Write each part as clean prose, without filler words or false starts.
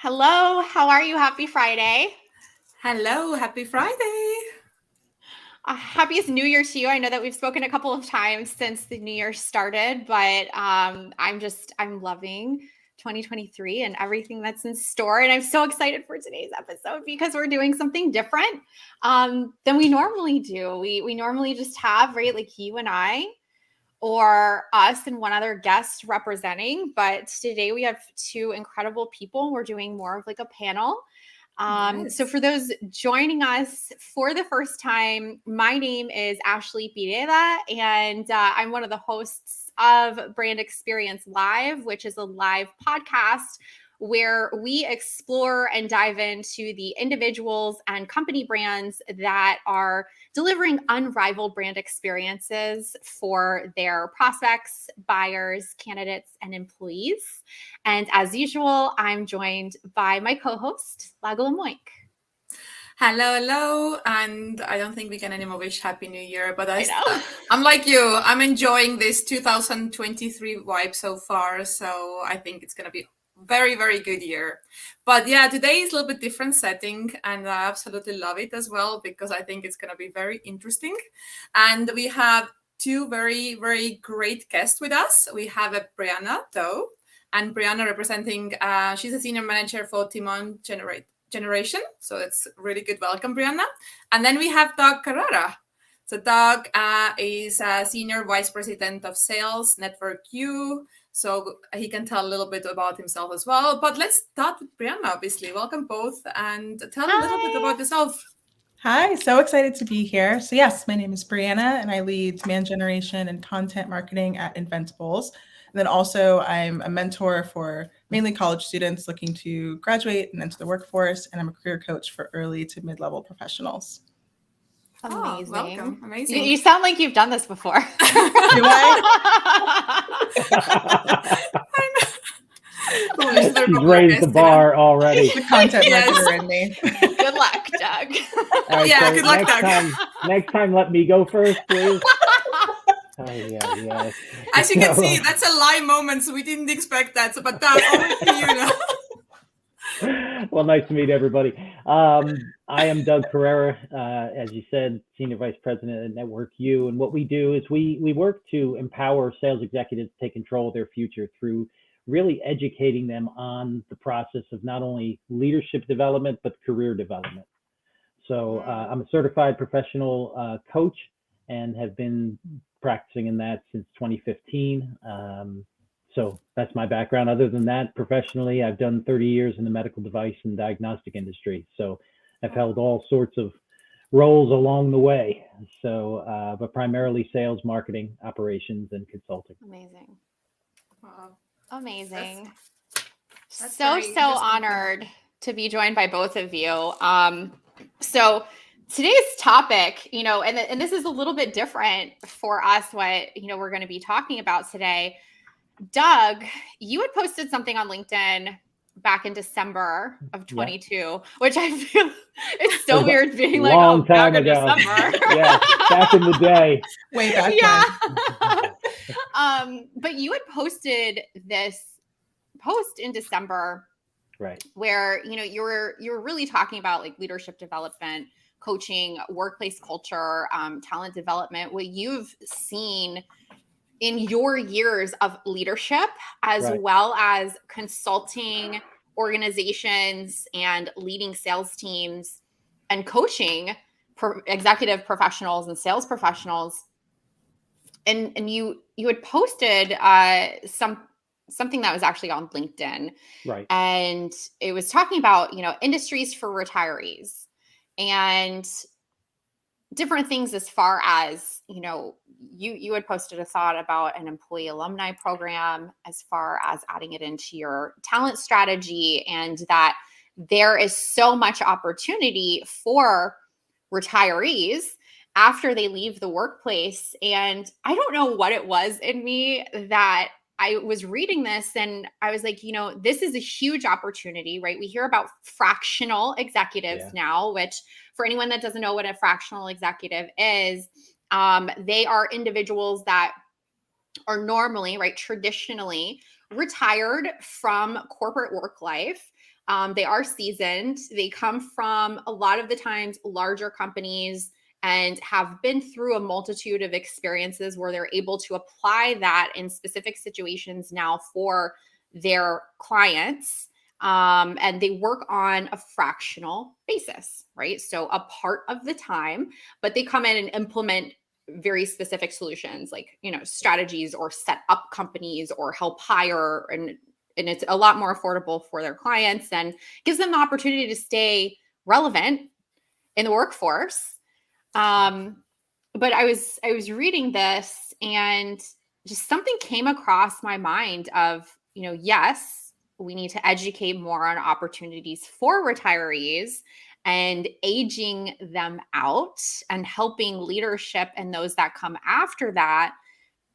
Hello, how are you? Happy Friday. Hello, happy Friday. Happiest New Year to you. I know that we've spoken a couple of times since the New Year started, but I'm loving 2023 and everything that's in store. And I'm so excited for today's episode because we're doing something different than we normally do. We normally just have, right, like you and I or us and one other guest representing, but today we have two incredible people. We're doing more of like a panel. So Yes. for those joining us for the first time, my name is Ashley Pireda, and I'm one of the hosts of Brand Experience Live, which is a live podcast where we explore and dive into the individuals and company brands that are delivering unrivaled brand experiences for their prospects, buyers, candidates, and employees. And as usual, I'm joined by my co-host, Lagula Moink. Hello. And I don't think we can anymore wish Happy New Year, but I know. I'm like you. I'm enjoying this 2023 vibe so far. So I think it's going to be very, very good year. But yeah, today is a little bit different setting, and I absolutely love it as well because I think it's going to be very interesting. And we have two very, very great guests with us. We have a Brianna Doe, and Brianna representing, she's a senior manager for Timon Generation. So it's really good. Welcome, Brianna. And then we have Doug Carrera. So Doug is a senior vice president of sales, Network U. So he can tell a little bit about himself as well. But let's start with Brianna, obviously. Welcome both, and tell a little bit about yourself. Hi, so excited to be here. So yes, my name is Brianna, and I lead demand generation and content marketing at Inventables. And then also I'm a mentor for mainly college students looking to graduate and enter the workforce, and I'm a career coach for early to mid-level professionals. Amazing. Oh, welcome. Amazing. You sound like you've done this before. Do I? She's raised the bar already. The content Yes. marketer in me. Good luck, Doug. All right, Yeah, so good luck, Doug. next time, let me go first, please. Oh, yeah. As you can So, see, that's a live moment, so we didn't expect that. So, but Doug, over to you now. Well, nice to meet everybody. I am Doug Carrera, as you said, Senior Vice President at Network U. And what we do is we work to empower sales executives to take control of their future through really educating them on the process of not only leadership development, but career development. So I'm a certified professional coach and have been practicing in that since 2015. So that's my background. Other than that, professionally, I've done 30 years in the medical device and diagnostic industry. So I've held all sorts of roles along the way. So, but primarily sales, marketing, operations, and consulting. Amazing. Wow. Amazing. That's So very interesting. honored to be joined by both of you. So today's topic, and this is a little bit different for us, what, we're going to be talking about today. Doug, you had posted something on LinkedIn back in December of 22, which I feel it's so weird being like, long time back in ago. December. Yeah, back in the day. Way back when. But you had posted this post in December, right, where you were really talking about like leadership development, coaching, workplace culture, talent development, what you've seen in your years of leadership, as Right. well as consulting organizations and leading sales teams and coaching executive professionals and sales professionals. And you had posted something that was actually on LinkedIn. Right. And it was talking about, industries for retirees and different things as far as, you had posted a thought about an employee alumni program as far as adding it into your talent strategy, and that there is so much opportunity for retirees after they leave the workplace. And I don't know what it was in me that I was reading this and I was like, this is a huge opportunity, right? We hear about fractional executives now, which for anyone that doesn't know what a fractional executive is, they are individuals that are normally, right, traditionally retired from corporate work life. They are seasoned. They come from a lot of the times larger companies and have been through a multitude of experiences where they're able to apply that in specific situations now for their clients. And they work on a fractional basis, right? So a part of the time, but they come in and implement very specific solutions like, strategies, or set up companies, or help hire, and it's a lot more affordable for their clients and gives them the opportunity to stay relevant in the workforce. But I was reading this, and just something came across my mind of, yes, we need to educate more on opportunities for retirees and aging them out, and helping leadership and those that come after that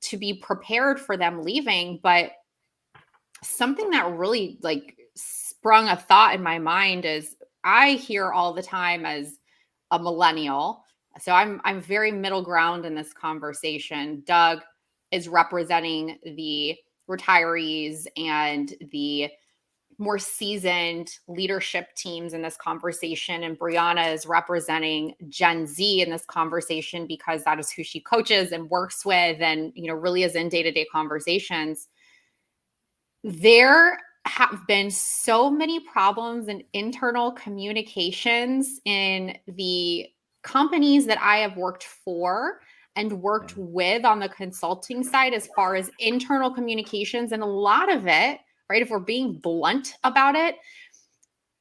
to be prepared for them leaving. But something that really sprung a thought in my mind is, I hear all the time as a millennial, so I'm very middle ground in this conversation. Doug is representing the retirees and the more seasoned leadership teams in this conversation, and Brianna is representing Gen Z in this conversation because that is who she coaches and works with, and really is in day-to-day conversations. There have been so many problems in internal communications in the companies that I have worked for and worked with on the consulting side, as far as internal communications. And a lot of it, right, if we're being blunt about it,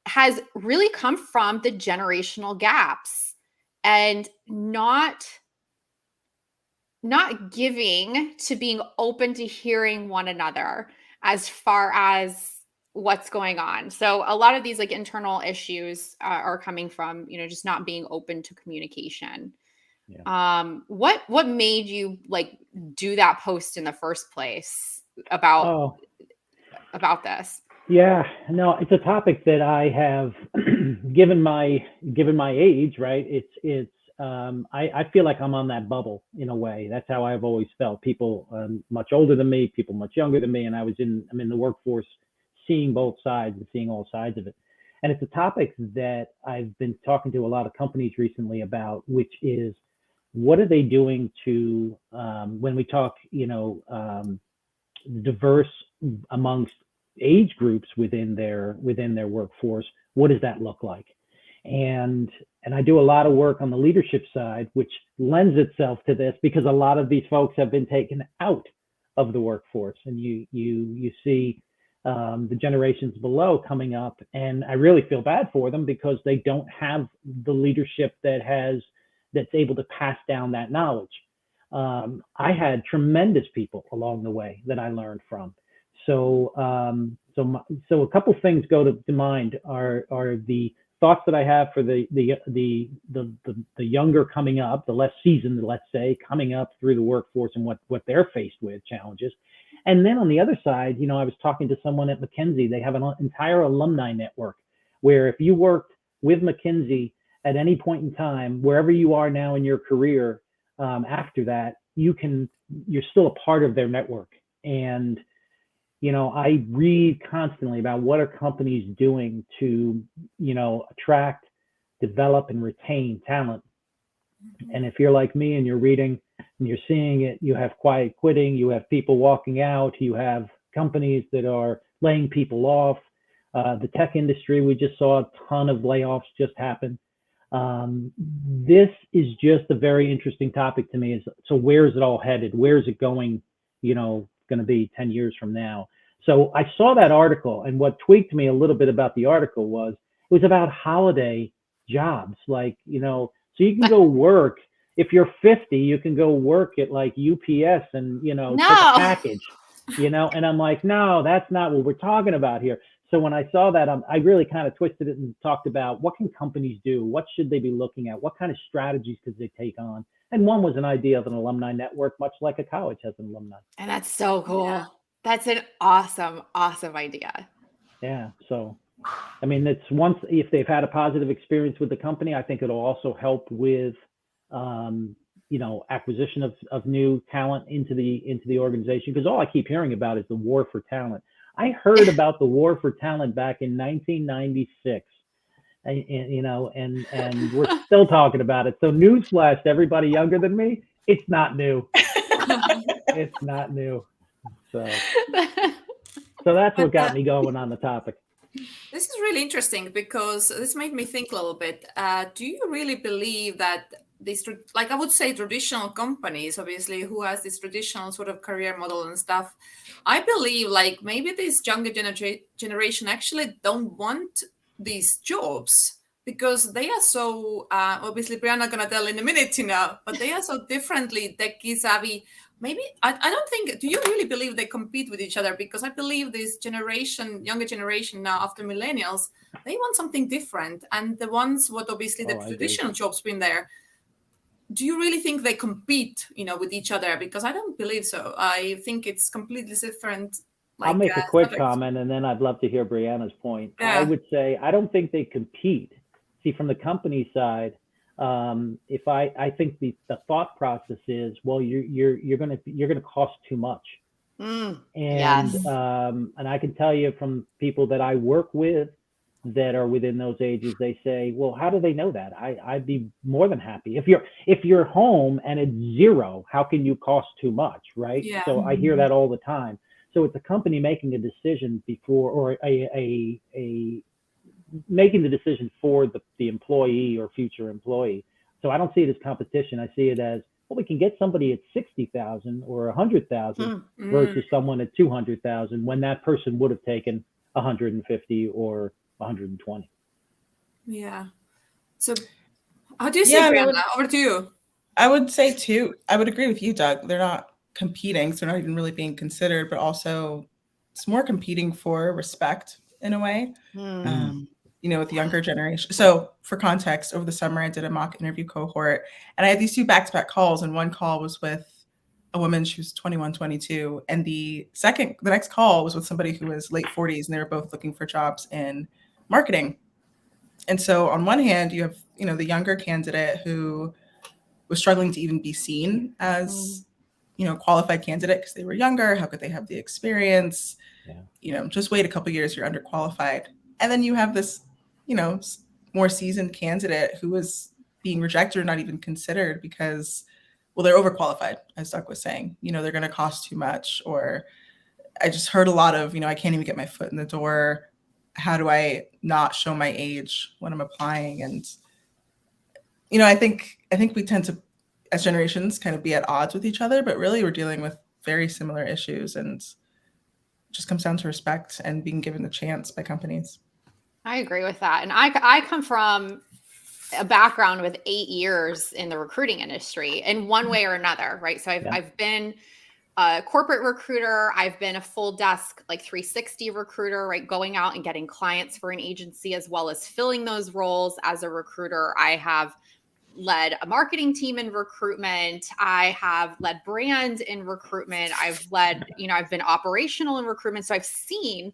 has really come from the generational gaps, and not giving to being open to hearing one another as far as what's going on. So a lot of these internal issues are coming from, just not being open to communication. Yeah. What made you do that post in the first place about this? Yeah, no, it's a topic that I have, given my age, right? I feel like I'm on that bubble in a way. That's how I've always felt. People much older than me, people much younger than me, and I'm in the workforce, seeing both sides and seeing all sides of it. And it's a topic that I've been talking to a lot of companies recently about, which is, what are they doing to, when we talk, diverse amongst age groups within their workforce, what does that look like? And I do a lot of work on the leadership side, which lends itself to this, because a lot of these folks have been taken out of the workforce, and you see the generations below coming up, and I really feel bad for them because they don't have the leadership that's able to pass down that knowledge. I had tremendous people along the way that I learned from. So a couple things go to mind are the thoughts that I have for the younger coming up, the less seasoned, let's say, coming up through the workforce, and what they're faced with, challenges. And then on the other side, I was talking to someone at McKinsey. They have an entire alumni network where if you worked with McKinsey at any point in time, wherever you are now in your career, after that, you're still a part of their network. And I read constantly about what are companies doing to, attract, develop, and retain talent. And if you're like me and you're reading and you're seeing it, you have quiet quitting, you have people walking out, you have companies that are laying people off. The tech industry, we just saw a ton of layoffs just happen. This is just a very interesting topic to me. So where is it all headed? Where is it going, going to be 10 years from now? So I saw that article, and what tweaked me a little bit about the article was it was about holiday jobs. So you can go work. If you're 50, you can go work at UPS and, take a package, and I'm like, no, that's not what we're talking about here. So when I saw that, I really kind of twisted it and talked about what can companies do? What should they be looking at? What kind of strategies could they take on? And one was an idea of an alumni network, much like a college has an alumni. And that's so cool. Yeah. That's an awesome, awesome idea. Yeah. So, it's once, if they've had a positive experience with the company, I think it'll also help with, acquisition of new talent into the organization. Because all I keep hearing about is the war for talent. I heard about the war for talent back in 1996. And we're still talking about it. So newsflash to everybody younger than me, it's not new. It's not new. So that's what got me going on the topic. This is really interesting because this made me think a little bit. Do you really believe that these, like I would say, traditional companies, obviously, who has this traditional sort of career model and stuff? I believe like maybe this younger generation actually don't want these jobs because they are so obviously Brianna gonna tell in a minute, but they are so differently techie savvy. Maybe I don't think. Do you really believe they compete with each other? Because I believe this generation, younger generation now, after millennials, they want something different, and the ones what obviously the traditional jobs been there. Do you really think they compete, with each other? Because I don't believe so. I think it's completely different. I'll make a quick comment, and then I'd love to hear Brianna's point. Yeah. I would say I don't think they compete. See, from the company side, if I think the thought process is, well, you're gonna cost too much, and Yes. and I can tell you from people that I work with that are within those ages, they say, well, how do they know that? I'd be more than happy if you're home and it's zero. How can you cost too much, right? Yeah. So I hear that all the time. So it's a company making a decision before, or a making the decision for the employee or future employee. So I don't see it as competition. I see it as, well, we can get somebody at 60,000 or 100,000 versus someone at 200,000 when that person would have taken 150 or 120. Yeah. So how do you see, Brianna? Over to you. I would say too, I would agree with you, Doug. They're not competing, so they're not even really being considered, but also it's more competing for respect in a way. With the younger generation. So for context, over the summer, I did a mock interview cohort and I had these two back-to-back calls, and one call was with a woman, she was 21, 22. And the next call was with somebody who was late 40s, and they were both looking for jobs in marketing. And so on one hand, you have, the younger candidate who was struggling to even be seen as, qualified candidate because they were younger. How could they have the experience? Yeah. Just wait a couple of years, you're underqualified. And then you have this, more seasoned candidate who was being rejected or not even considered because, well, they're overqualified, as Doug was saying. They're going to cost too much. Or I just heard a lot of, I can't even get my foot in the door. How do I not show my age when I'm applying? And, I think we tend to, as generations, kind of be at odds with each other, but really we're dealing with very similar issues, and it just comes down to respect and being given the chance by companies. I agree with that. And I come from a background with 8 years in the recruiting industry in one way or another, right? So I've been a corporate recruiter. I've been a full desk, like 360 recruiter, right? Going out and getting clients for an agency, as well as filling those roles as a recruiter. I have led a marketing team in recruitment. I have led brand in recruitment. I've been operational in recruitment. So I've seen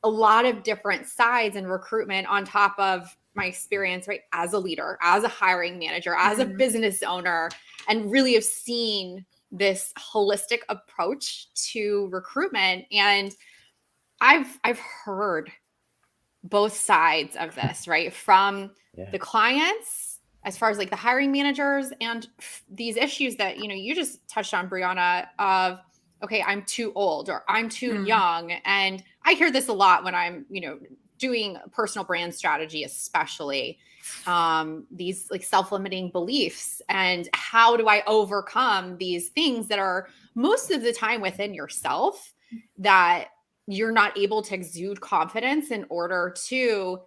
a lot of different sides in recruitment on top of my experience, right? As a leader, as a hiring manager, as a business owner, and really have seen this holistic approach to recruitment. And I've heard both sides of this, right? From the clients, as far as like the hiring managers, and these issues that, you just touched on, Brianna, of, okay, I'm too old or I'm too young. And I hear this a lot when I'm, doing personal brand strategy, especially these like self-limiting beliefs, and how do I overcome these things that are most of the time within yourself, that you're not able to exude confidence in order to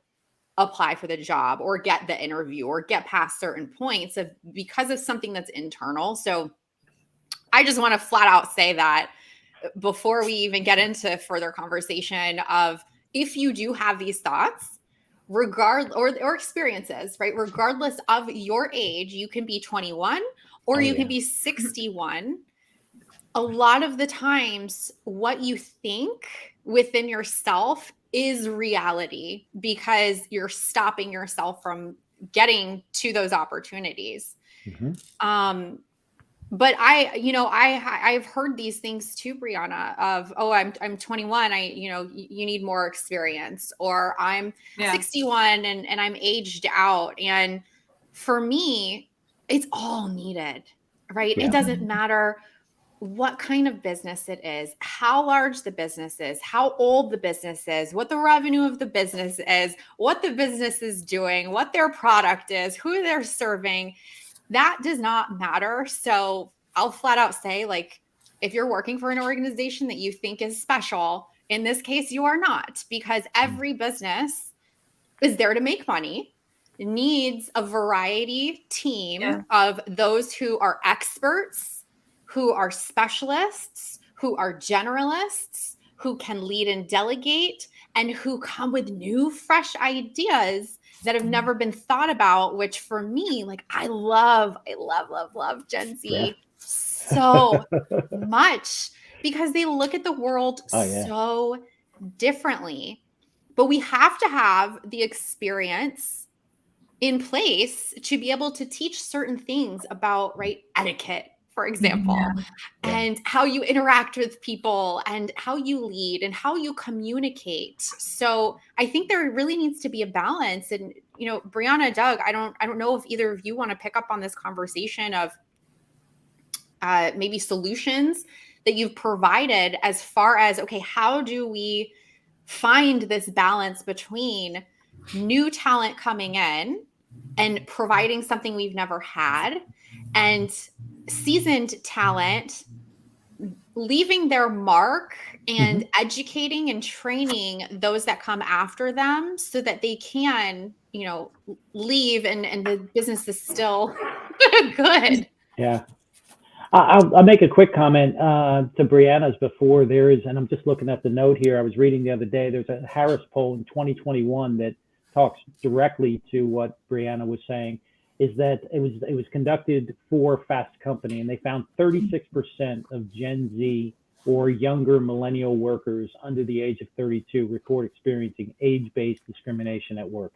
apply for the job or get the interview or get past certain points because of something that's internal. So I just want to flat out say that before we even get into further conversation of, if you do have these thoughts, or experiences, right? Regardless of your age, you can be 21 or you can be 61. A lot of the times what you think within yourself is reality, because you're stopping yourself from getting to those opportunities. But I've heard these things too, Brianna, of, oh, I'm 21, you need more experience, or I'm Yeah. 61 and I'm aged out. And for me, it's all needed, right? Yeah. It doesn't matter what kind of business it is, how large the business is, how old the business is, what the revenue of the business is, what the business is doing, what their product is, who they're serving. That does not matter. So I'll flat out say, like, if you're working for an organization that you think is special, in this case, you are not, because every business is there to make money, needs a variety team Yeah. of those who are experts, who are specialists, who are generalists, who can lead and delegate, and who come with new, fresh ideas that have never been thought about, which for me, like, I love Gen Yeah. Z so much, because they look at the world Oh, yeah. so differently. But we have to have the experience in place to be able to teach certain things about, right, etiquette, for example, Yeah. and how you interact with people and how you lead and how you communicate. So I think there really needs to be a balance. And, Brianna, Doug, I don't know if either of you want to pick up on this conversation of maybe solutions that you've provided, as far as, okay, how do we find this balance between new talent coming in and providing something we've never had, and seasoned talent leaving their mark and educating and training those that come after them, so that they can, leave and the business is still good. Yeah. I'll make a quick comment to Brianna's before there is, and I'm just looking at the note here. I was reading the other day. There's a Harris poll in 2021 that talks directly to what Brianna was saying. Is that it was conducted for Fast Company, and they found 36% of Gen Z or younger millennial workers under the age of 32 report experiencing age-based discrimination at work.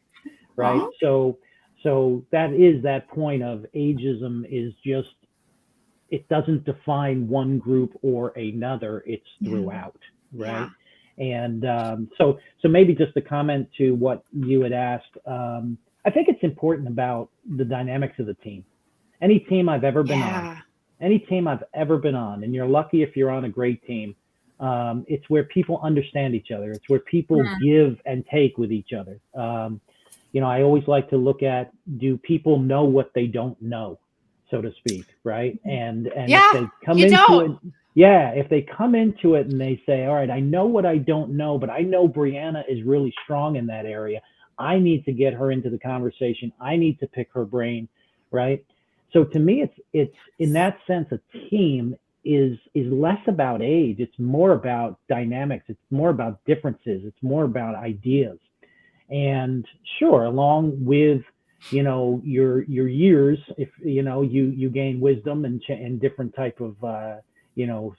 Right. Oh. So that is that point of ageism is just, it doesn't define one group or another, it's throughout, right? And so maybe just a comment to what you had asked. I think it's important about the dynamics of the team. Any team I've ever been on, and you're lucky if you're on a great team, it's where people understand each other. It's where people give and take with each other. I always like to look at, do people know what they don't know, so to speak, right? And if they come into it, if they come into it and they say, all right, I know what I don't know, but I know Brianna is really strong in that area. I need to get her into the conversation. I need to pick her brain, right? So to me, it's in that sense, a team is less about age. It's more about dynamics. It's more about differences. It's more about ideas. And sure, along with your years, if you gain wisdom and different type of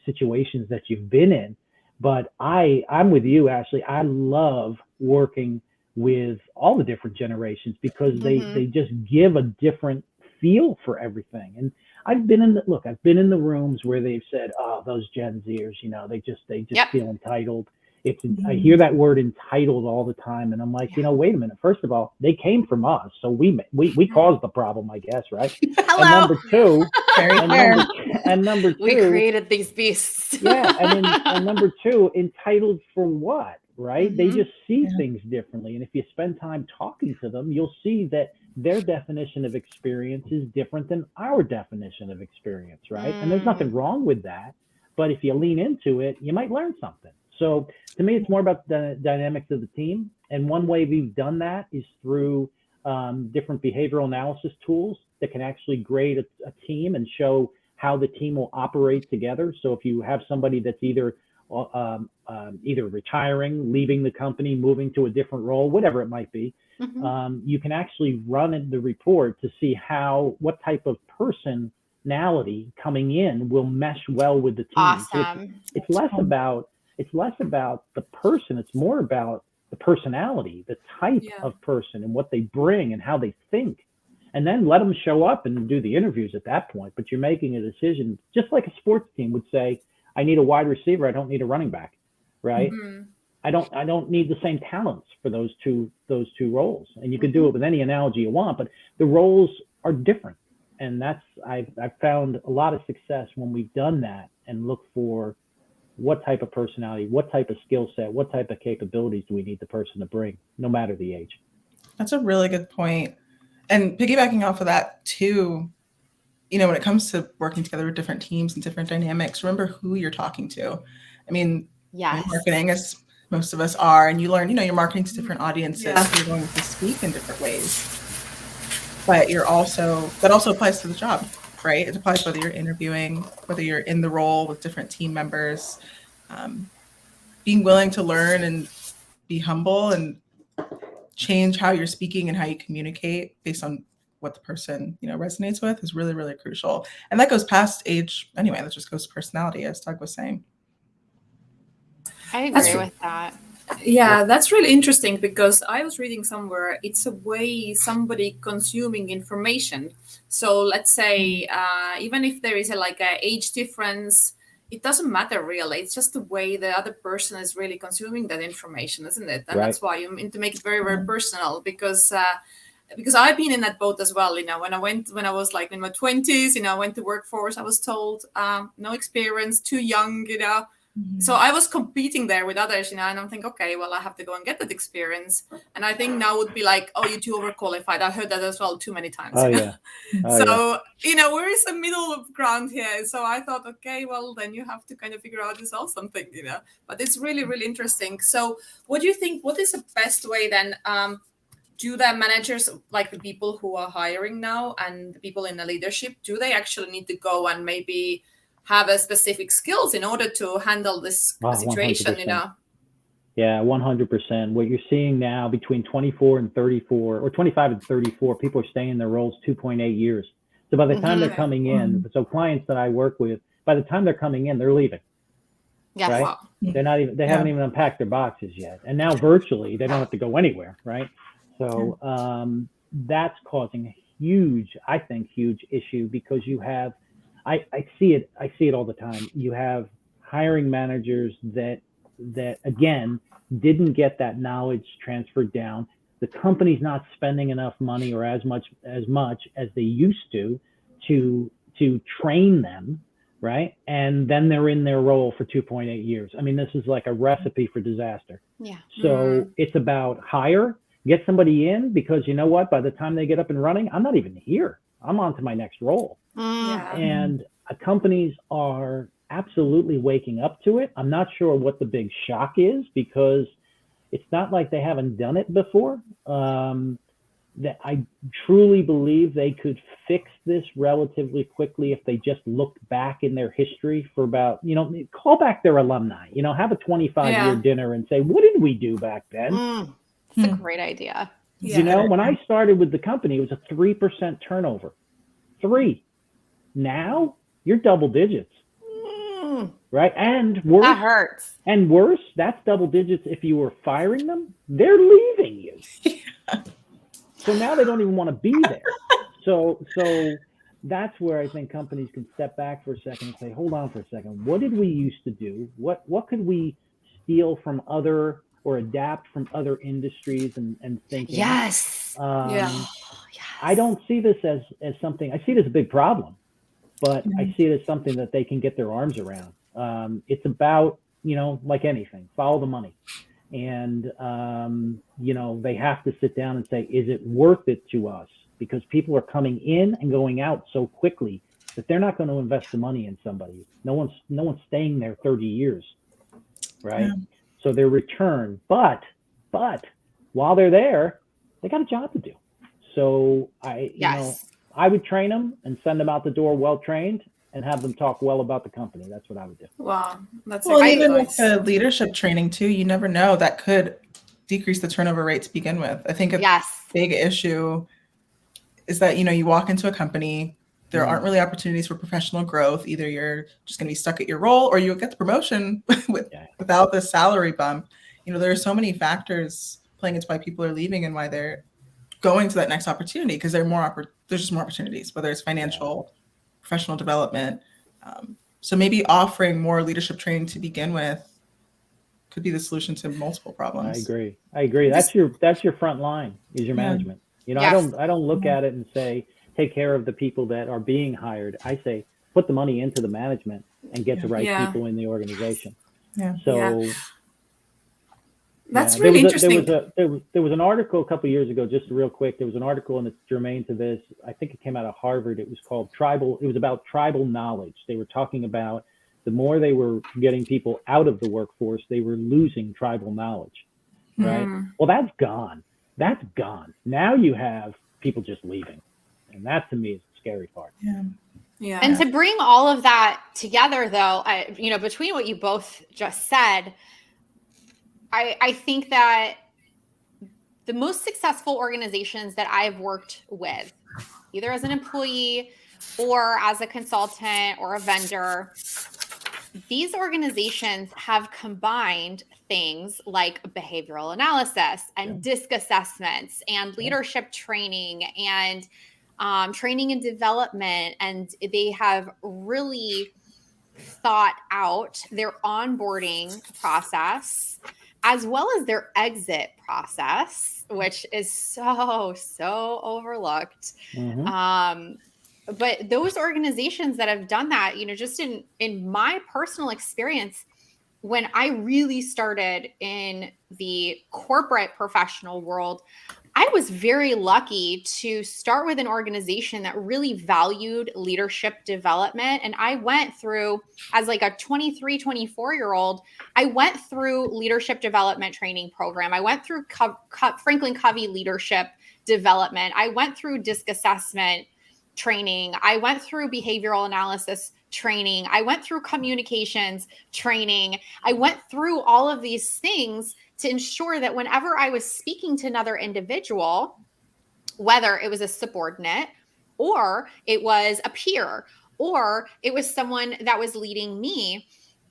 situations that you've been in. But I'm with you, Ashley. I love working with all the different generations, because they just give a different feel for everything. And I've been in the rooms where they've said, oh, those Gen Zers, they just feel entitled. I hear that word entitled all the time, and I'm like, wait a minute. First of all, they came from us, so we caused the problem, I guess, right? Hello. And number two, we created these beasts. and number two, entitled for what, right? They just see things differently, and if you spend time talking to them, you'll see that their definition of experience is different than our definition of experience, right? And there's nothing wrong with that, but if you lean into it, you might learn something. So to me, it's more about the dynamics of the team. And one way we've done that is through different behavioral analysis tools that can actually grade a team and show how the team will operate together. So if you have somebody that's either retiring, leaving the company, moving to a different role, whatever it might be, you can actually run the report to see what type of personality coming in will mesh well with the team. Awesome. So it's less about the person. It's more about the personality, the type of person, and what they bring and how they think. and then let them show up and do the interviews at that point. But you're making a decision, just like a sports team would say, I need a wide receiver, I don't need a running back, right? Mm-hmm. I don't need the same talents for those two roles. And you can do it with any analogy you want, but the roles are different. And that's I've found a lot of success when we've done that and look for what type of personality, what type of skill set, what type of capabilities do we need the person to bring, no matter the age. That's a really good point. And piggybacking off of that too, you know, when it comes to working together with different teams and different dynamics, remember who you're talking to. I mean, Yes. marketing, as most of us are, and you learn, you know, you're marketing to different audiences. Yeah. So you're going to speak in different ways. But that also applies to the job, right? It applies whether you're interviewing, whether you're in the role with different team members, being willing to learn and be humble and change how you're speaking and how you communicate based on what the person, you know, resonates with is really, really crucial. And that goes past age anyway. That just goes to personality, as Doug was saying. I That's agree true. with that. Yeah, that's really interesting because I was reading somewhere it's a way somebody consuming information. So let's say even if there is like a age difference, it doesn't matter really. It's just the way the other person is really consuming that information, isn't it? And Right. that's why you need to make it very, very personal because I've been in that boat as well. You know, when I was like in my 20s, you know, I went to workforce, I was told no experience, too young, you know. So I was competing there with others, you know, and I'm thinking, okay, well, I have to go and get that experience. And I think now would be like, oh, you're too overqualified. I heard that as well too many times. Oh yeah. Oh, So, you know, where is the middle of ground here? So I thought, okay, well, then you have to kind of figure out yourself something, you know. But it's really, really interesting. So what do you think, what is the best way then? Do the managers, like the people who are hiring now and the people in the leadership, do they actually need to go and maybe have a specific skills in order to handle this situation, 100%. you know? Yeah, 100%. What you're seeing now between 24 and 34 or 25 and 34, people are staying in their roles 2.8 years. So by the time they're coming in, so clients that I work with, by the time they're coming in, they're leaving. Yes. Right? Wow. They haven't even unpacked their boxes yet. And now virtually, they don't have to go anywhere, right? So that's causing a huge issue because you have, I see it all the time. You have hiring managers that again didn't get that knowledge transferred down. The company's not spending enough money or as much as they used to train them, right? And then they're in their role for 2.8 years. I mean, this is like a recipe for disaster. Yeah. So it's about get somebody in, because you know what? By the time they get up and running, I'm not even here. I'm on to my next role. Yeah. And companies are absolutely waking up to it. I'm not sure what the big shock is because it's not like they haven't done it before. That I truly believe they could fix this relatively quickly if they just looked back in their history for about, you know, call back their alumni, you know, have a 25-year dinner and say, what did we do back then? It's a great idea. Yeah. You know, when I started with the company, it was a 3% turnover. 3. Now you're double digits, right? And worse, That hurts. And worse, that's double digits if you were firing them. They're leaving you. So now they don't even want to be there. So that's where I think companies can step back for a second and say, hold on for a second. What did we used to do? What could we steal from other or adapt from other industries and thinking? Yes. I don't see this as something, I see it as a big problem, but I see it as something that they can get their arms around. It's about, you know, like anything, follow the money. And, you know, they have to sit down and say, is it worth it to us? Because people are coming in and going out so quickly that they're not going to invest the money in somebody. No one's staying there 30 years, right? Yeah. So their return, but while they're there, they got a job to do. So I would train them and send them out the door well trained and have them talk well about the company. That's what I would do. Wow, that's even with the leadership training too. You never know, that could decrease the turnover rate to begin with. I think a big issue is that, you know, you walk into a company, there aren't really opportunities for professional growth. Either you're just going to be stuck at your role, or you'll get the promotion without the salary bump. You know, there are so many factors playing into why people are leaving and why they're going to that next opportunity, because there are more there's just more opportunities, whether it's financial, professional development. So maybe offering more leadership training to begin with could be the solution to multiple problems. I agree. That's your front line is your management. You know, Yes. I don't look at it and say take care of the people that are being hired. I say put the money into the management and get the right people in the organization. Yeah. So that's really interesting. There was an article a couple of years ago, just real quick. There was an article, and it's germane to this. I think it came out of Harvard. It was called Tribal. It was about tribal knowledge. They were talking about the more they were getting people out of the workforce, they were losing tribal knowledge. Right. Well, that's gone. That's gone. Now you have people just leaving, and that to me is the scary part. Yeah. Yeah. And to bring all of that together, though, you know, between what you both just said, I think that the most successful organizations that I've worked with, either as an employee or as a consultant or a vendor, these organizations have combined things like behavioral analysis and DISC assessments and leadership training and training and development. And they have really thought out their onboarding process as well as their exit process, which is so overlooked. But those organizations that have done that, you know, just in my personal experience, when I really started in the corporate professional world, I was very lucky to start with an organization that really valued leadership development. And I went through, as like a 23, 24-year-old, I went through leadership development training program. I went through Franklin Covey leadership development. I went through DISC assessment training. I went through behavioral analysis training. I went through communications training. I went through all of these things to ensure that whenever I was speaking to another individual, whether it was a subordinate or it was a peer or it was someone that was leading me,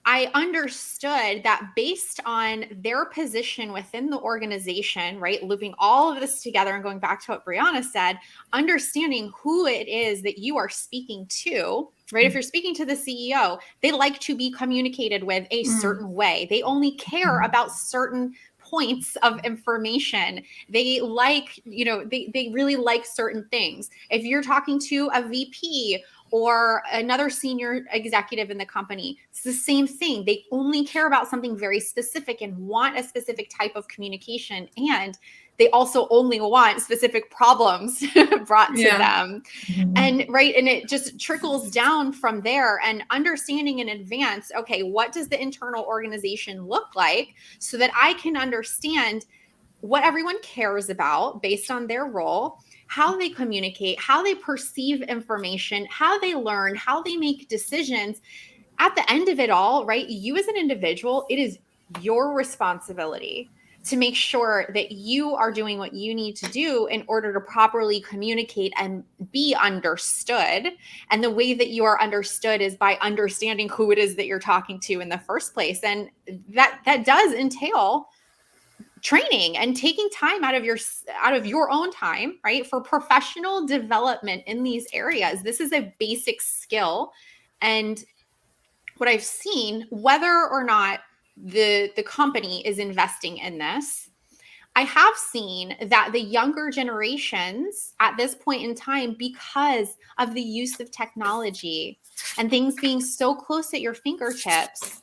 I understood that based on their position within the organization, right, looping all of this together and going back to what Brianna said, understanding who it is that you are speaking to, right? If you're speaking to the CEO, they like to be communicated with a certain way. They only care about certain points of information. They like, you know, they really like certain things. If you're talking to a VP or another senior executive in the company, it's the same thing. They only care about something very specific and want a specific type of communication. And they also only want specific problems brought to them. And right. And it just trickles down from there, and understanding in advance, okay, what does the internal organization look like so that I can understand what everyone cares about based on their role, how they communicate, how they perceive information, how they learn, how they make decisions. At the end of it all, right, you as an individual, it is your responsibility to make sure that you are doing what you need to do in order to properly communicate and be understood. And the way that you are understood is by understanding who it is that you're talking to in the first place. And that does entail training and taking time out of your own time, right, for professional development in these areas. This is a basic skill. And what I've seen, whether or not the company is investing in this, I have seen that the younger generations at this point in time, because of the use of technology and things being so close at your fingertips,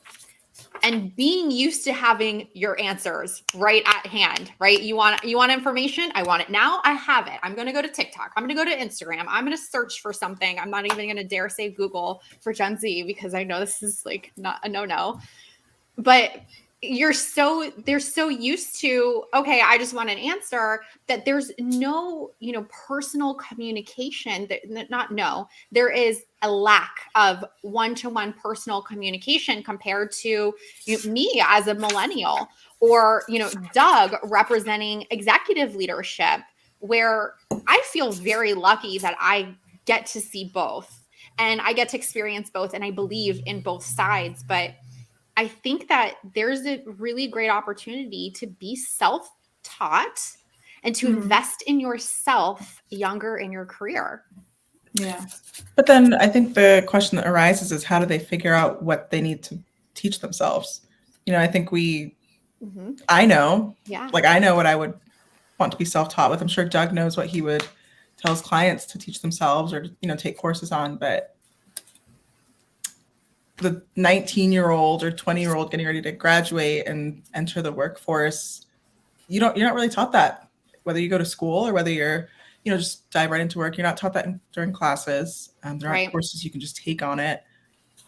and being used to having your answers right at hand, right? You want information? I want it now. I have it. I'm going to go to TikTok. I'm going to go to Instagram. I'm going to search for something. I'm not even going to dare say Google for Gen Z because I know this is like not a no. But they're so used to, okay, I just want an answer, that there's no, personal communication. There is a lack of one-to-one personal communication compared to me as a millennial, or, Doug representing executive leadership, where I feel very lucky that I get to see both and I get to experience both. And I believe in both sides, but I think that there's a really great opportunity to be self-taught and to invest in yourself younger in your career. Yeah. But then I think the question that arises is how do they figure out what they need to teach themselves? I think I know, I know what I would want to be self-taught with. I'm sure Doug knows what he would tell his clients to teach themselves or, take courses on, but the 19-year-old or 20-year-old getting ready to graduate and enter the workforce, you're not really taught that, whether you go to school or whether you're, just dive right into work. You're not taught that during classes. There aren't courses you can just take on it.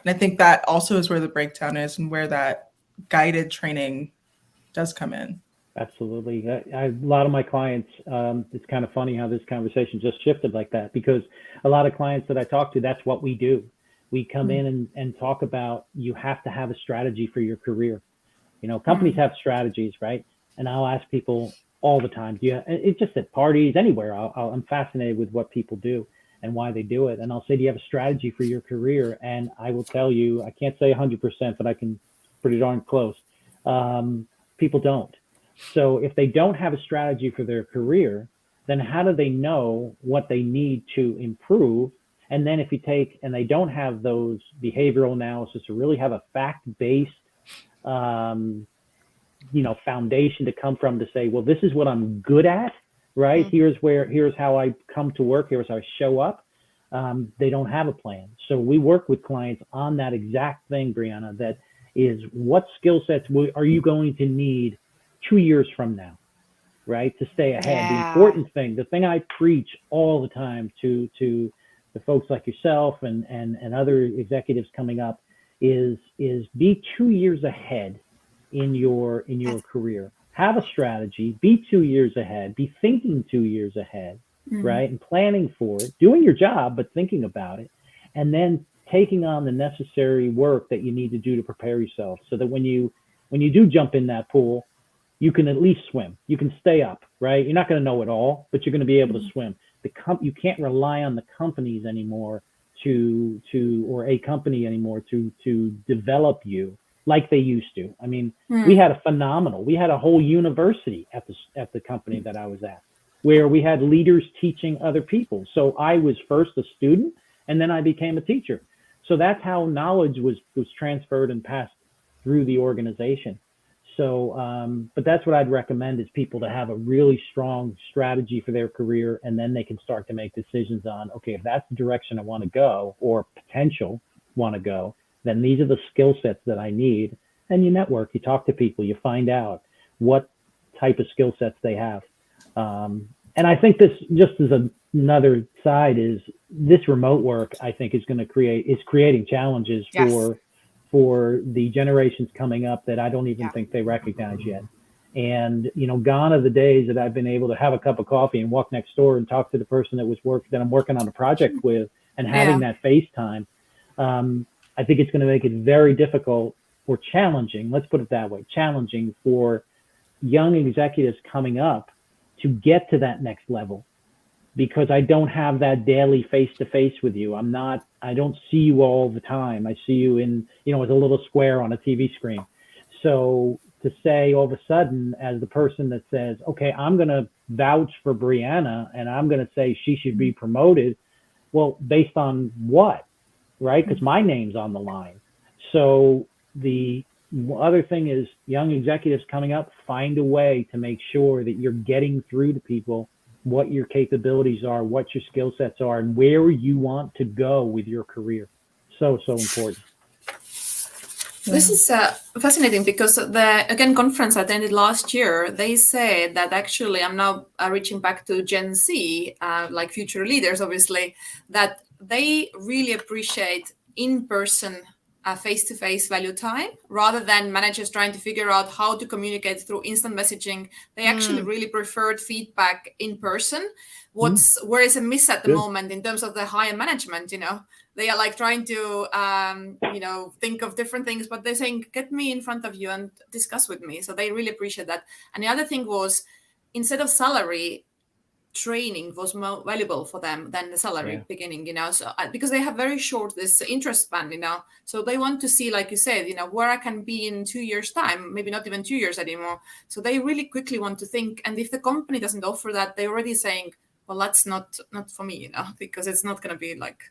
And I think that also is where the breakdown is and where that guided training does come in. Absolutely. A lot of my clients, it's kind of funny how this conversation just shifted like that, because a lot of clients that I talk to, that's what we do. We come in and talk about, you have to have a strategy for your career. Companies have strategies, right? And I'll ask people all the time, it's just at parties, anywhere. I'm fascinated with what people do and why they do it. And I'll say, do you have a strategy for your career? And I will tell you, I can't say 100%, but I can pretty darn close. People don't. So if they don't have a strategy for their career, then how do they know what they need to improve? And then if you take, and they don't have those behavioral analysis to really have a fact-based, foundation to come from to say, well, this is what I'm good at, right? Here's how I come to work. Here's how I show up. They don't have a plan. So we work with clients on that exact thing, Brianna, that is, what skill sets are you going to need 2 years from now, right? To stay ahead. Yeah. The important thing, the thing I preach all the time to the folks like yourself and other executives coming up is be 2 years ahead in your career. Have a strategy, be 2 years ahead, be thinking 2 years ahead, right? And planning for it, doing your job, but thinking about it, and then taking on the necessary work that you need to do to prepare yourself so that when you do jump in that pool, you can at least swim. You can stay up, right? You're not going to know it all, but you're going to be able to swim. You can't rely on the companies anymore or a company anymore to develop you like they used to. I mean, we had a whole university at the company that I was at, where we had leaders teaching other people. So I was first a student, and then I became a teacher. So that's how knowledge was transferred and passed through the organization. So, but that's what I'd recommend, is people to have a really strong strategy for their career, and then they can start to make decisions on, okay, if that's the direction I want to go or potential want to go, then these are the skill sets that I need. And you network, you talk to people, you find out what type of skill sets they have. And I think this, just as another side, is this remote work, I think, is creating challenges for the generations coming up that I don't even think they recognize yet. And, gone are the days that I've been able to have a cup of coffee and walk next door and talk to the person that I'm working on a project with, and having that FaceTime. I think it's going to make it very difficult or challenging, let's put it that way, challenging for young executives coming up to get to that next level, because I don't have that daily face-to-face with you. I don't see you all the time. I see you in, as a little square on a TV screen. So to say all of a sudden, as the person that says, okay, I'm going to vouch for Brianna and I'm going to say she should be promoted. Well, based on what, right? Because my name's on the line. So the other thing is, young executives coming up, find a way to make sure that you're getting through to people what your capabilities are, what your skill sets are, and where you want to go with your career. So important. This is fascinating, because the conference I attended last year, they said that actually, I'm now reaching back to Gen Z, like future leaders, obviously, that they really appreciate in-person face-to-face value time, rather than managers trying to figure out how to communicate through instant messaging. They actually really preferred feedback in person. Where is a miss at the moment in terms of the higher management? They are like trying to think of different things, but they're saying, get me in front of you and discuss with me. So they really appreciate that. And the other thing was, instead of salary, training was more valuable for them than the salary Yeah. beginning, so because they have very short this interest span, so they want to see, like you said, where I can be in 2 years time, maybe not even 2 years anymore. So they really quickly want to think, and if the company doesn't offer that, they're already saying, well, that's not for me, because it's not going to be like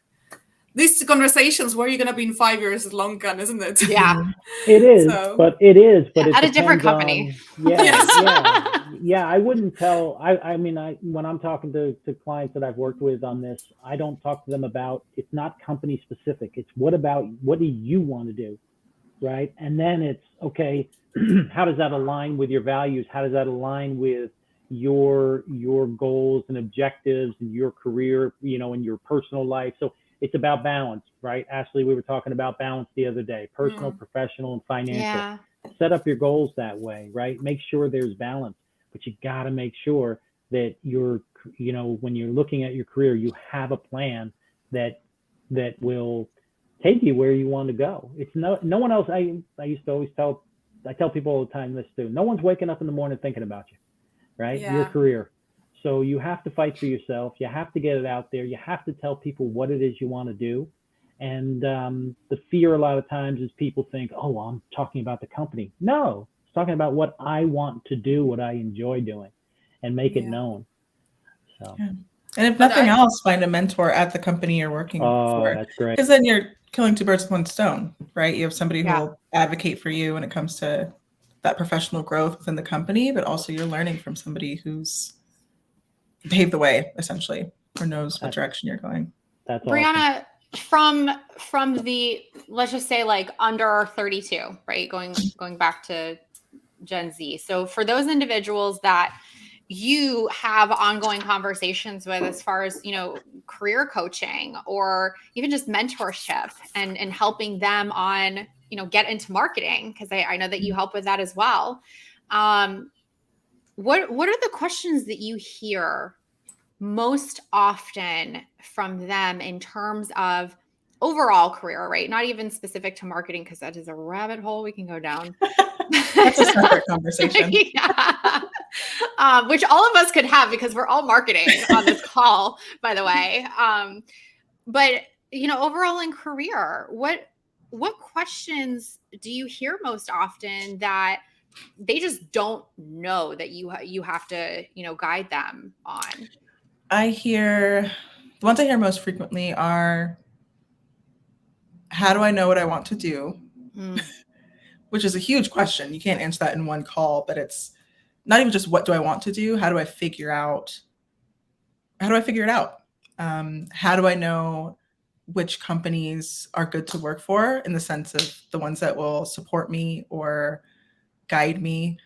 these conversations where you're going to be in 5 years is long gone, isn't it? Yeah. It is, So- but it At a different depends company. on, yeah, Yes. yeah. I wouldn't tell. I mean, when I'm talking to clients that I've worked with on this, I don't talk to them about. It's not company specific. It's what do you want to do, right? And then it's okay. How does that align with your values? How does that align with your goals and objectives and your career, and your personal life? So it's about balance, right? Ashley, we were talking about balance the other day, personal, professional, and financial. Yeah. Set up your goals that way, right? Make sure there's balance, but you got to make sure that when you're looking at your career, you have a plan that will take you where you want to go. It's no one else. I used to always tell people all the time this too. No one's waking up in the morning thinking about you, right? Yeah. Your career. So you have to fight for yourself. You have to get it out there. You have to tell people what it is you want to do. And the fear a lot of times is people think, oh, well, I'm talking about the company. No, it's talking about what I want to do, what I enjoy doing, and make it known. So. Yeah. And if nothing else, find a mentor at the company you're working for. Oh, that's great. Because then you're killing two birds with one stone, right? You have somebody who Yeah. will advocate for you when it comes to that professional growth within the company, but also you're learning from somebody who's paved the way, essentially, or knows what direction you're going. That's Brianna, from the, let's just say like under 32, right? Going back to Gen Z. So for those individuals that you have ongoing conversations with as far as, career coaching or even just mentorship and helping them on, get into marketing, because I know that you help with that as well. What are the questions that you hear most often from them in terms of overall career, right? Not even specific to marketing, because that is a rabbit hole we can go down. That's a separate conversation. Yeah. Which all of us could have, because we're all marketing on this call, by the way. But overall in career, what questions do you hear most often that they just don't know that you have to guide them on? The ones I hear most frequently are, how do I know what I want to do? Which is a huge question. You can't answer that in one call, but it's not even just what do I want to do? How do I figure it out? How do I know which companies are good to work for, in the sense of the ones that will support me or guide me?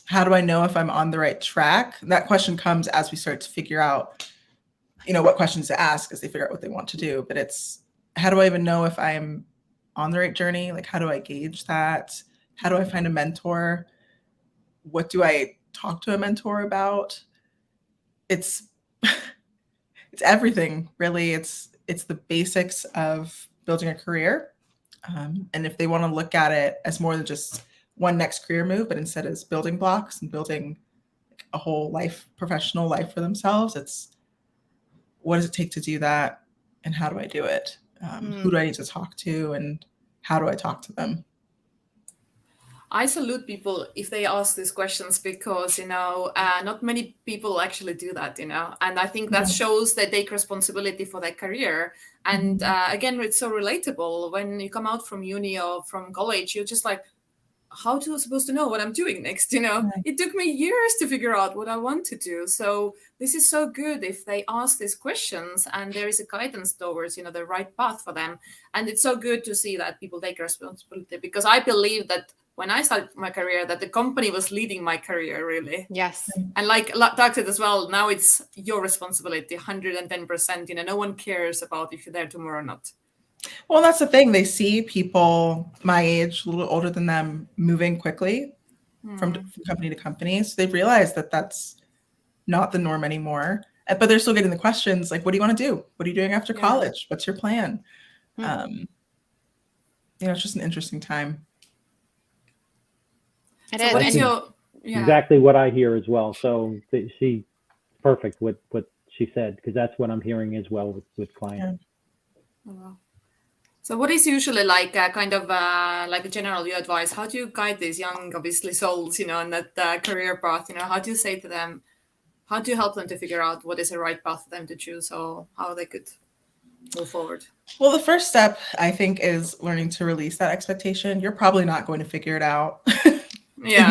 How do I know if I'm on the right track? That question comes as we start to figure out, what questions to ask as they figure out what they want to do. But it's, how do I even know if I'm on the right journey? Like, how do I gauge that? How do I find a mentor? What do I talk to a mentor about? It's everything, really. It's the basics of building a career. And if they want to look at it as more than just one next career move, but instead as building blocks and building a whole life, professional life for themselves, it's, what does it take to do that? And how do I do it? Who do I need to talk to, and how do I talk to them? I salute people if they ask these questions, because, not many people actually do that, and I think that shows they take responsibility for their career. And again, it's so relatable. When you come out from uni or from college, you're just like, how am I supposed to know what I'm doing next? It took me years to figure out what I want to do. So this is so good if they ask these questions and there is a guidance towards, the right path for them. And it's so good to see that people take responsibility, because I believe that when I started my career, that the company was leading my career, really. Yes. And like Doug said as well, now it's your responsibility, 110%. No one cares about if you're there tomorrow or not. Well, that's the thing. They see people my age, a little older than them, moving quickly from company to company. So they've realized that that's not the norm anymore. But they're still getting the questions like, what do you want to do? What are you doing after college? What's your plan? It's just an interesting time. It So is. what is And your exactly what I hear as well. So she perfect with what she said, because that's what I'm hearing as well with clients. Oh, wow. So what is usually like a kind of like a general you advice? How do you guide these young, obviously, souls, on that career path? How do you say to them, how do you help them to figure out what is the right path for them to choose, or how they could move forward? Well, the first step, I think, is learning to release that expectation. You're probably not going to figure it out in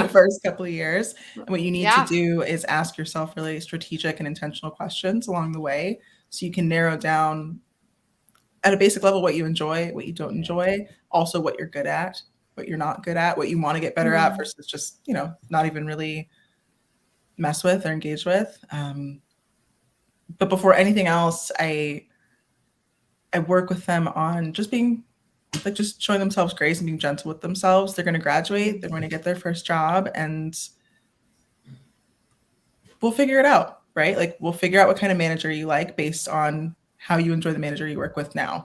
the first couple of years. And what you need to do is ask yourself really strategic and intentional questions along the way, so you can narrow down at a basic level what you enjoy, what you don't enjoy, also what you're good at, what you're not good at, what you want to get better at versus just, not even really mess with or engage with. But before anything else, I work with them on just being like, just showing themselves grace and being gentle with themselves. They're going to graduate, they're going to get their first job, and we'll figure it out, right? Like, we'll figure out what kind of manager you like based on how you enjoy the manager you work with now.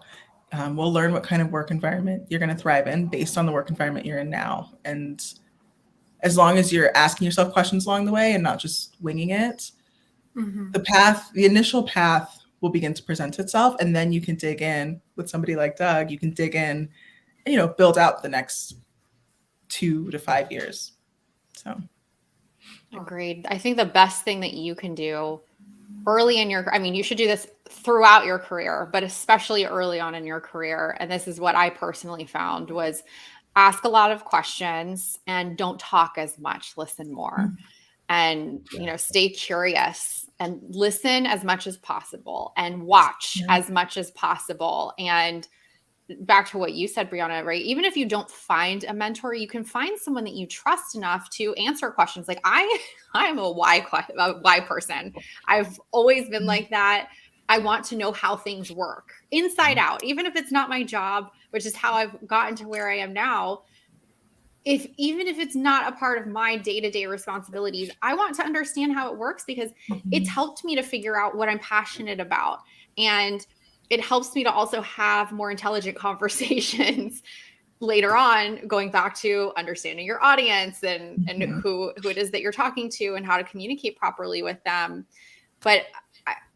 We'll learn what kind of work environment you're going to thrive in based on the work environment you're in now. And as long as you're asking yourself questions along the way and not just winging it, the initial path will begin to present itself. And then you can dig in with somebody like Doug. You can dig in and, build out the next 2 to 5 years. So. Agreed. I think the best thing that you can do early in you should do this throughout your career, but especially early on in your career. And this is what I personally found was ask a lot of questions and don't talk as much, listen more. And, stay curious and listen as much as possible and watch as much as possible. And back to what you said, Brianna, right? Even if you don't find a mentor, you can find someone that you trust enough to answer questions. Like I'm a why person. I've always been like that. I want to know how things work inside out, even if it's not my job, which is how I've gotten to where I am now. Even if it's not a part of my day-to-day responsibilities, I want to understand how it works because it's helped me to figure out what I'm passionate about. And it helps me to also have more intelligent conversations later on, going back to understanding your audience and who it is that you're talking to and how to communicate properly with them. But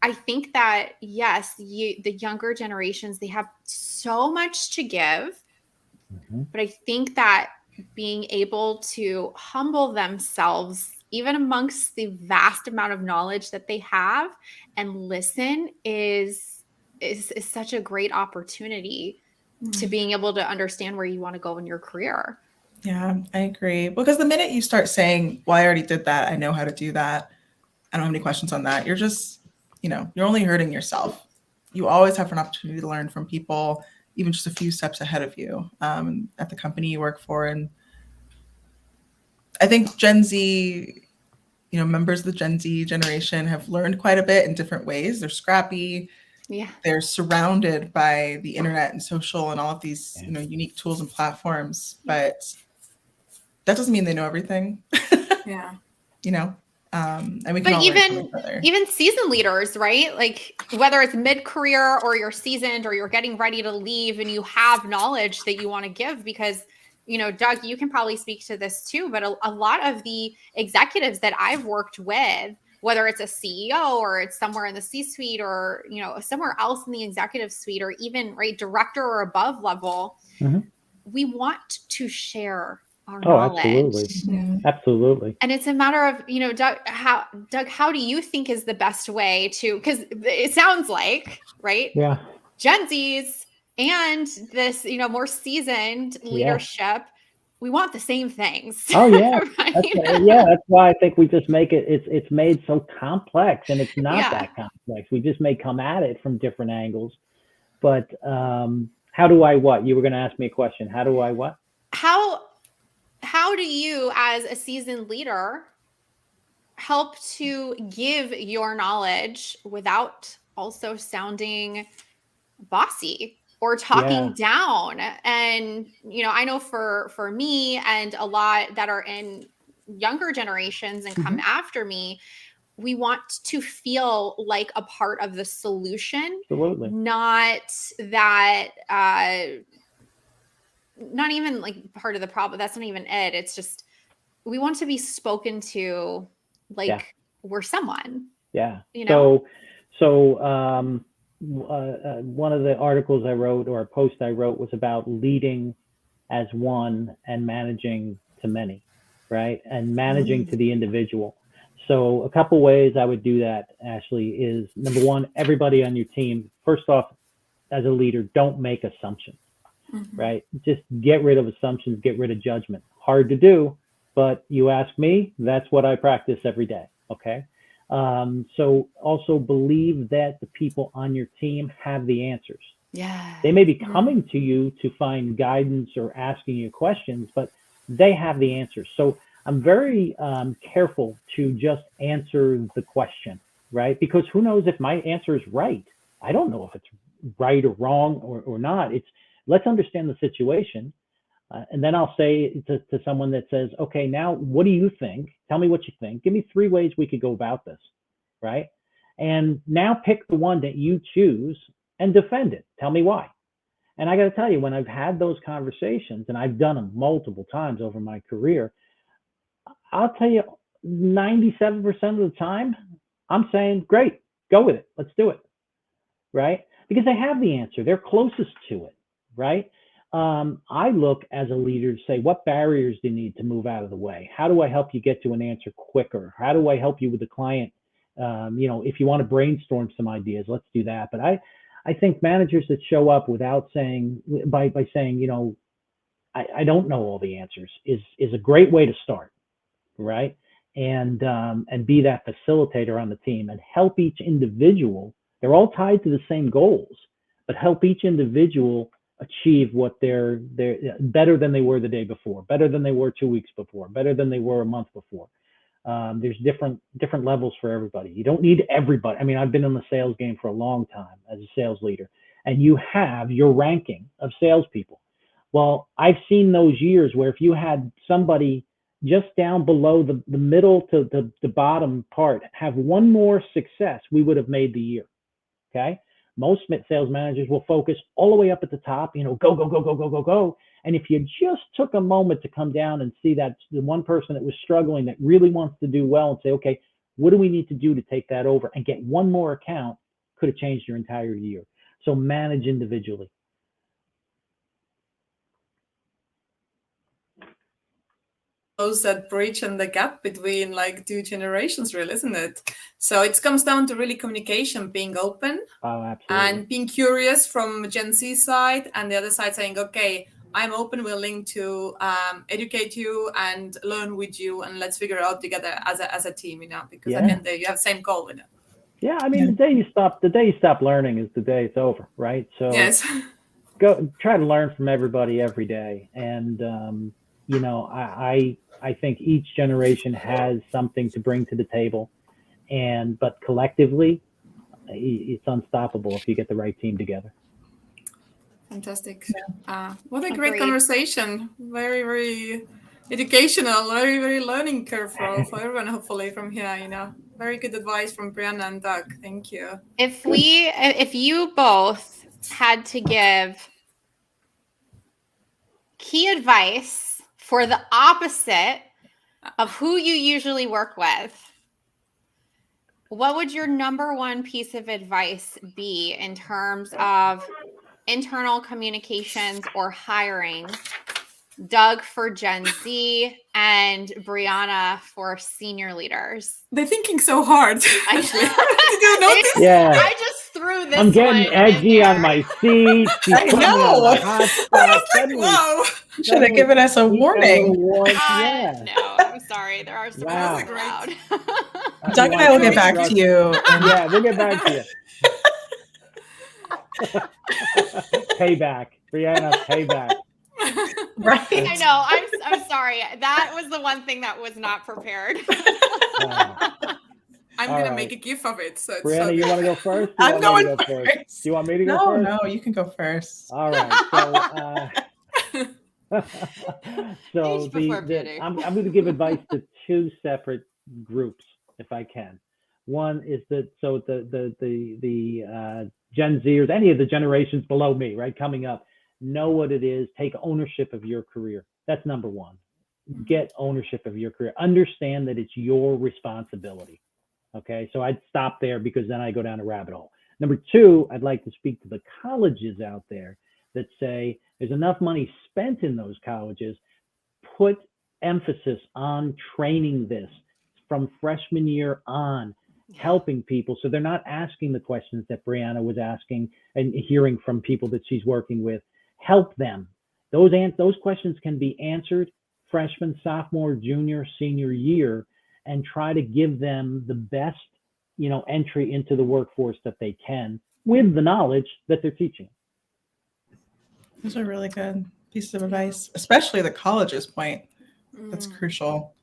I think that, yes, the younger generations, they have so much to give. But I think that being able to humble themselves, even amongst the vast amount of knowledge that they have, and listen is such a great opportunity to being able to understand where you want to go in your career. Yeah, I agree. Because the minute you start saying, well, I already did that, I know how to do that, I don't have any questions on that, you're just, you're only hurting yourself. You always have an opportunity to learn from people, even just a few steps ahead of you at the company you work for. And I think Gen Z, members of the Gen Z generation have learned quite a bit in different ways. They're scrappy. Yeah. They're surrounded by the internet and social and all of these, unique tools and platforms, but that doesn't mean they know everything. Yeah. And we can all learn from each other. Even seasoned leaders, right? Like whether it's mid-career or you're seasoned or you're getting ready to leave and you have knowledge that you want to give because, Doug, you can probably speak to this too, but a lot of the executives that I've worked with, whether it's a CEO or it's somewhere in the C-suite or, somewhere else in the executive suite or even director or above level, we want to share our knowledge. Absolutely. And it's a matter of, Doug, how do you think is the best way to, because it sounds like, right? Yeah. Gen Zs and this, more seasoned leadership, we want the same things. Oh yeah. Right? That's why I think we just make it's made so complex, and it's not that complex. We just may come at it from different angles. But how do I what? You were going to ask me a question. How do I what? How do you, as a seasoned leader, help to give your knowledge without also sounding bossy or talking down? And, I know for me and a lot that are in younger generations and come after me, we want to feel like a part of the solution. Absolutely. Not that, not even like part of the problem. That's not even it. It's just we want to be spoken to like Yeah. we're someone. Yeah. You know? One of the articles I wrote or a post I wrote was about leading as one and managing to many, right? And managing to the individual. So a couple ways I would do that, Ashley, is number one, everybody on your team, first off, as a leader, don't make assumptions, right? Just get rid of assumptions, get rid of judgment. Hard to do, but you ask me, that's what I practice every day, okay? So also believe that the people on your team have the answers. Yeah. They may be coming to you to find guidance or asking you questions, but they have the answers. So I'm very careful to just answer the question, right? Because who knows if my answer is right? I don't know if it's right or wrong or not. It's let's understand the situation. And then I'll say to someone that says, okay, now what do you think? Tell me what you think. Give me 3 ways we could go about this, right? And now pick the one that you choose and defend it. Tell me why. And I got to tell you, when I've had those conversations, and I've done them multiple times over my career, I'll tell you 97% of the time, I'm saying, great, go with it. Let's do it, right? Because they have the answer. They're closest to it, right? I look as a leader to say, what barriers do you need to move out of the way? How do I help you get to an answer quicker? How do I help you with the client? If you want to brainstorm some ideas, let's do that. But I think managers that show up without saying, by saying, I don't know all the answers is a great way to start, right? And be that facilitator on the team and help each individual. They're all tied to the same goals, but help each individual achieve what they're better than they were the day before, better than they were 2 weeks before, better than they were a month before. There's different levels for everybody. You don't need everybody. I mean, I've been in the sales game for a long time as a sales leader, and you have your ranking of salespeople. Well, I've seen those years where if you had somebody just down below the middle to the bottom part have one more success, we would have made the year. Okay. Most sales managers will focus all the way up at the top, go, go, go, go, go, go, go. And if you just took a moment to come down and see that the one person that was struggling that really wants to do well and say, okay, what do we need to do to take that over and get one more account, could have changed your entire year. So manage individually. Close that bridge and the gap between like 2 generations, really, isn't it? So it comes down to really communication, being open and being curious from Gen Z side, and the other side saying, okay, I'm open, willing to educate you and learn with you, and let's figure it out together as a team, because at the end you have the same goal with it. Yeah, I mean, the day you stop learning is the day it's over, right? So yes. Go try to learn from everybody every day, and I think each generation has something to bring to the table, but collectively, it's unstoppable if you get the right team together. Fantastic. What a great conversation. Very, very educational, very, very learning curve for everyone, hopefully, from here, Very good advice from Brianna and Doug. Thank you. If you both had to give key advice for the opposite of who you usually work with, what would your number one piece of advice be in terms of internal communications or hiring? Doug for Gen Z and Brianna for senior leaders. They're thinking so hard. Actually, did you notice? Yeah, I just threw this. I'm getting edgy on my seat. I know. Wow. You should have given us a warning. No, I'm sorry. There are some wow. loud. Doug and I will get back to you. Yeah, we'll get back to you. Payback, Brianna. Payback. Right. I know. I'm sorry. That was the one thing that was not prepared. I'm gonna make a gif of it. So Brianna, you want to go first? I'm going first. Do you want me to go first? No, you can go first. All right. So, I'm going to give advice to 2 separate groups, if I can. One is the Gen Zers, any of the generations below me, right, coming up, know what it is, take ownership of your career. That's number one. get ownership of your career. Understand that it's your responsibility. Okay, so I'd stop there because then I go down a rabbit hole. Number two, I'd like to speak to the colleges out there that say there's enough money spent in those colleges. Put emphasis on training this from freshman year on, helping people so they're not asking the questions that Brianna was asking and hearing from people that she's working with. Help them. Those questions can be answered freshman, sophomore, junior, senior year, and try to give them the best, entry into the workforce that they can with the knowledge that they're teaching. Those are really good pieces of advice, especially the college's point. That's crucial.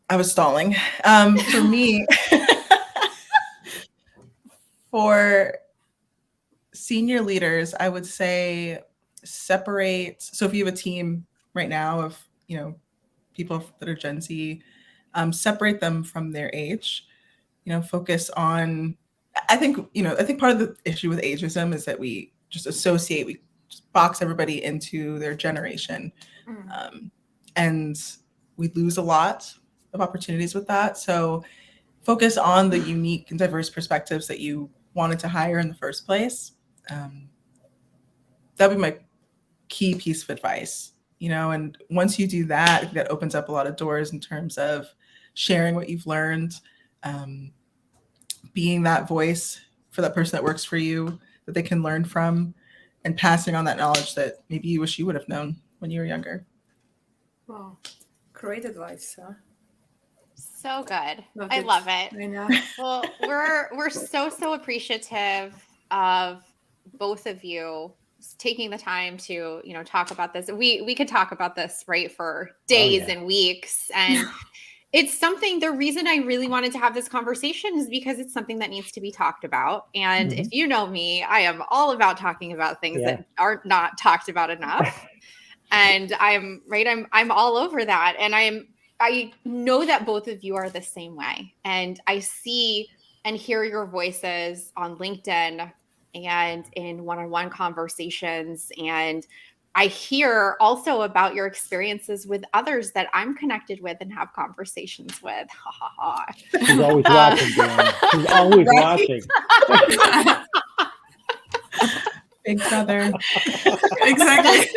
I was stalling. For me, for senior leaders, I would say separate. So if you have a team right now of, people that are Gen Z, separate them from their age, focus on, I think part of the issue with ageism is that we just box everybody into their generation. And we lose a lot of opportunities with that. So focus on the unique and diverse perspectives that you wanted to hire in the first place. That would be my key piece of advice, and once you do that, that opens up a lot of doors in terms of sharing what you've learned, being that voice for that person that works for you that they can learn from, and passing on that knowledge that maybe you wish you would have known when you were younger. Wow, great advice. So good. Love I it. love it. I know. Well, we're so appreciative of both of you taking the time to, talk about this. We could talk about this, right, for days and weeks. And it's something, the reason I really wanted to have this conversation is because it's something that needs to be talked about. And if you know me, I am all about talking about things that are not talked about enough. And I'm all over that. And I know that both of you are the same way. And I see and hear your voices on LinkedIn and in one-on-one conversations. And I hear also about your experiences with others that I'm connected with and have conversations with. Ha ha ha. She's always watching, Dan. She's always watching. Big brother. Exactly.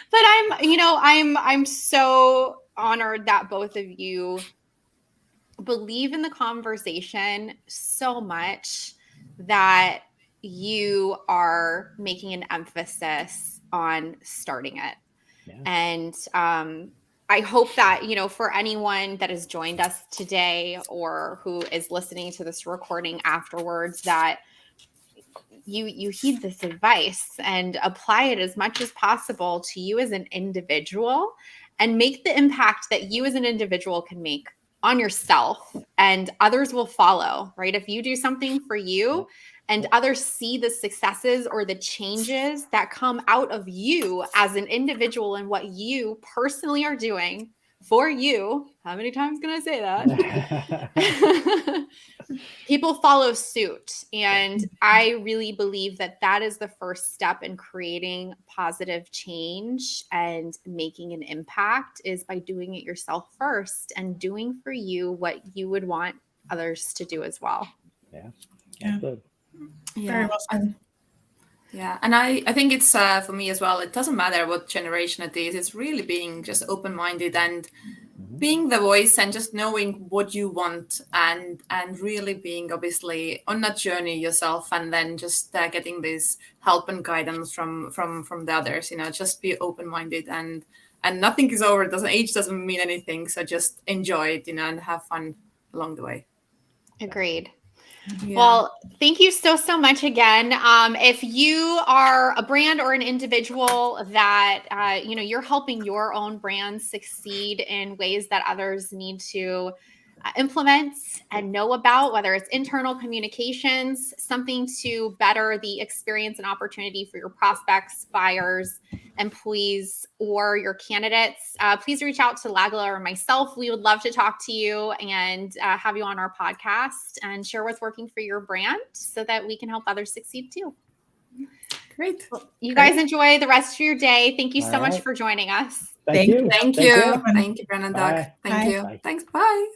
But I'm so honored that both of you believe in the conversation so much that you are making an emphasis on starting it. Yeah. And I hope that, for anyone that has joined us today or who is listening to this recording afterwards, that you heed this advice and apply it as much as possible to you as an individual and make the impact that you as an individual can make on yourself, and others will follow, right? If you do something for you and others see the successes or the changes that come out of you as an individual and what you personally are doing for you, how many times can I say that? People follow suit. And I really believe that that is the first step in creating positive change and making an impact, is by doing it yourself first and doing for you what you would want others to do as well. Yeah. Good. Very well said. Yeah, and I think it's for me as well, it doesn't matter what generation it is. It's really being just open-minded and being the voice and just knowing what you want and really being obviously on that journey yourself, and then just getting this help and guidance from the others. Just be open-minded and nothing is over. Age doesn't mean anything. So just enjoy it, and have fun along the way. Agreed. Yeah. Well, thank you so much again. If you are a brand or an individual that, you're helping your own brand succeed in ways that others need to implement and know about, whether it's internal communications, something to better the experience and opportunity for your prospects, buyers, employees, or your candidates, please reach out to Lagla or myself. We would love to talk to you and have you on our podcast and share what's working for your brand so that we can help others succeed too. Great. Well, you guys enjoy the rest of your day. Thank you so much right. for joining us. Thank you. Thank Thank you. you. Thank you, Brennan, Doug. Bye. Thank Bye. you. Bye. Thanks. Bye.